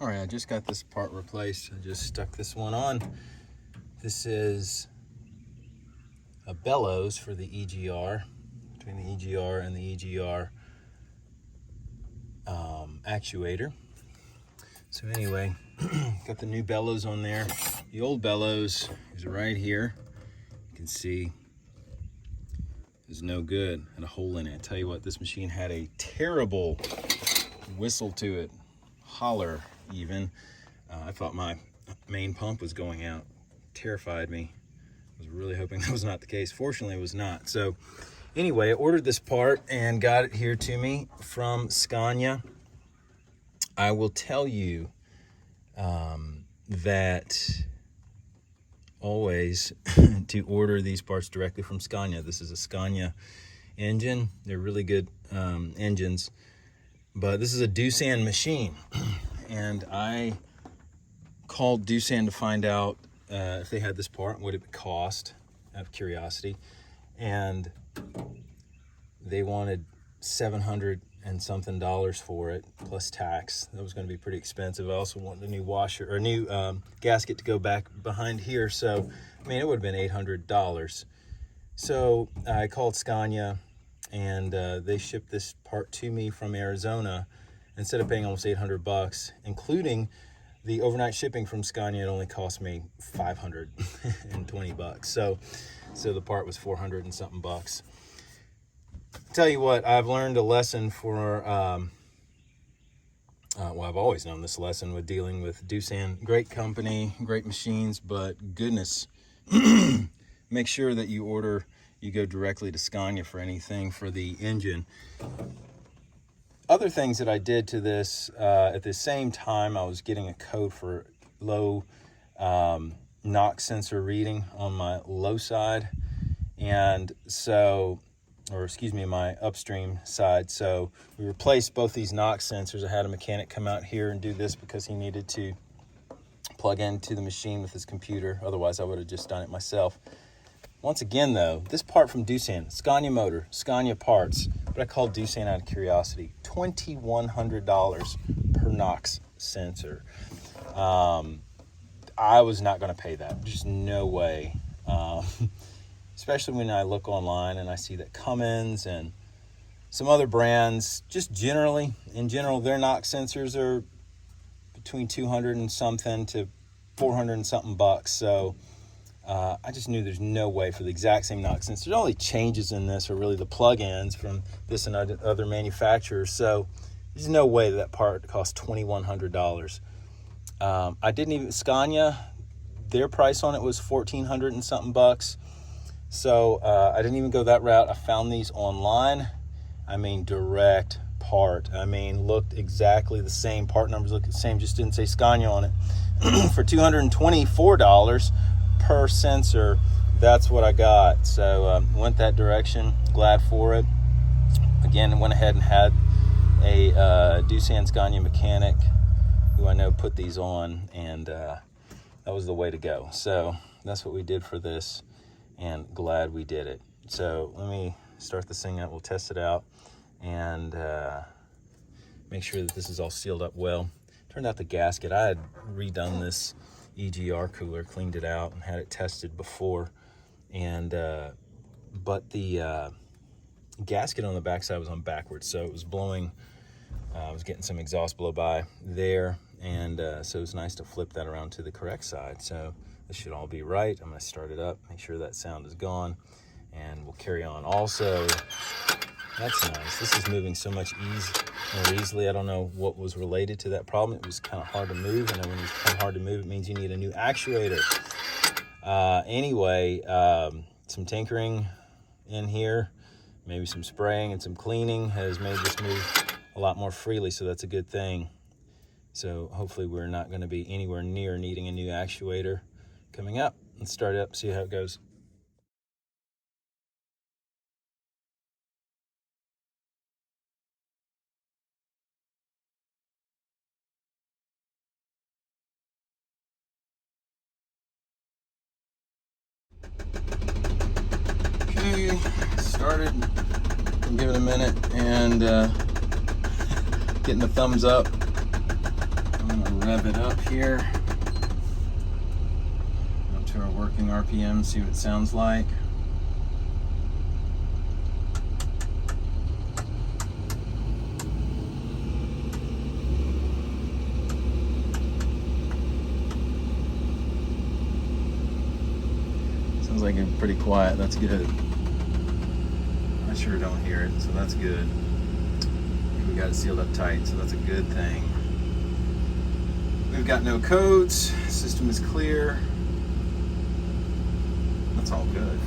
All right, I just got this part replaced. I just stuck this one on. This is a bellows for the EGR, between the EGR and the EGR actuator. So anyway, got the new bellows on there. The old bellows is right here. You can see it's no good, had a hole in it. I tell you what, this machine had a terrible whistle to it, holler even. I thought my main pump was going out. Terrified me. I was really hoping that was not the case. Fortunately, it was not. So anyway, I ordered this part and got it here to me from Scania. I will tell you that always to order these parts directly from Scania. This is a Scania engine. They're really good engines, but this is a Doosan machine. And I called Doosan to find out if they had this part, what it would cost, out of curiosity. And they wanted $700 and something for it, plus tax. That was going to be pretty expensive. I also wanted a new washer, or a new gasket to go back behind here. So, I mean, it would have been $800. So I called Scania, and they shipped this part to me from Arizona. Instead of paying almost $800, including the overnight shipping from Scania, it only cost me $520. So the part was $400 and something bucks. Tell you what, I've learned a lesson for, well, I've always known this lesson with dealing with Doosan. Great company, great machines, but goodness, make sure that you go directly to Scania for anything for the engine. Other things that I did to this, at the same time, I was getting a code for low knock sensor reading on my low side, and so, or excuse me, my upstream side. So we replaced both these knock sensors. I had a mechanic come out here and do this because he needed to plug into the machine with his computer. Otherwise, I would have just done it myself. Once again, though, this part from Doosan, Scania motor, Scania parts, but I called Doosan out of curiosity. $2,100 per Knox sensor. I was not going to pay that. Just no way. Especially when I look online and I see that Cummins and some other brands, just in general, their Knox sensors are between 200 and something to 400 and something bucks. So I just knew there's no way for the exact same Knox sensor. The only changes in this are really the plug-ins from this and other manufacturers. So there's no way that part cost $2,100. I didn't even, Scania, their price on it was $1,400 and something bucks. So I didn't even go that route. I found these online. I mean, direct part. I mean, looked exactly the same. Part numbers looked the same, just didn't say Scania on it. For $224 per sensor, that's what I got. So went that direction, glad for it. Again, went ahead and had a Doosan Scania mechanic who I know put these on, and that was the way to go. So that's what we did for this, and glad we did it. So let me start this thing up. We'll test it out and make sure that this is all sealed up well. Turned out the gasket, I had redone this EGR cooler, cleaned it out and had it tested before, and but the gasket on the backside was on backwards, so it was blowing. I was getting some exhaust blow by there, and so it was nice to flip that around to the correct side. So this should all be right. I'm going to start it up, make sure that sound is gone, and we'll carry on. Also, that's nice. This is moving so much more easily. I don't know what was related to that problem. It was kind of hard to move, and when it's kind of hard to move, it means you need a new actuator. Anyway, some tinkering in here, maybe some spraying and some cleaning has made this move a lot more freely, so that's a good thing. So hopefully we're not going to be anywhere near needing a new actuator coming up. Let's start it up, see how it goes. Okay, started. Give it a minute, and getting the thumbs up. I'm I'm gonna rev it up here. Up to our working RPM, see what it sounds like. Sounds like it's pretty quiet. That's good. I sure don't hear it, so that's good. We got it sealed up tight, so that's a good thing. We've got no codes. System is clear. That's all good.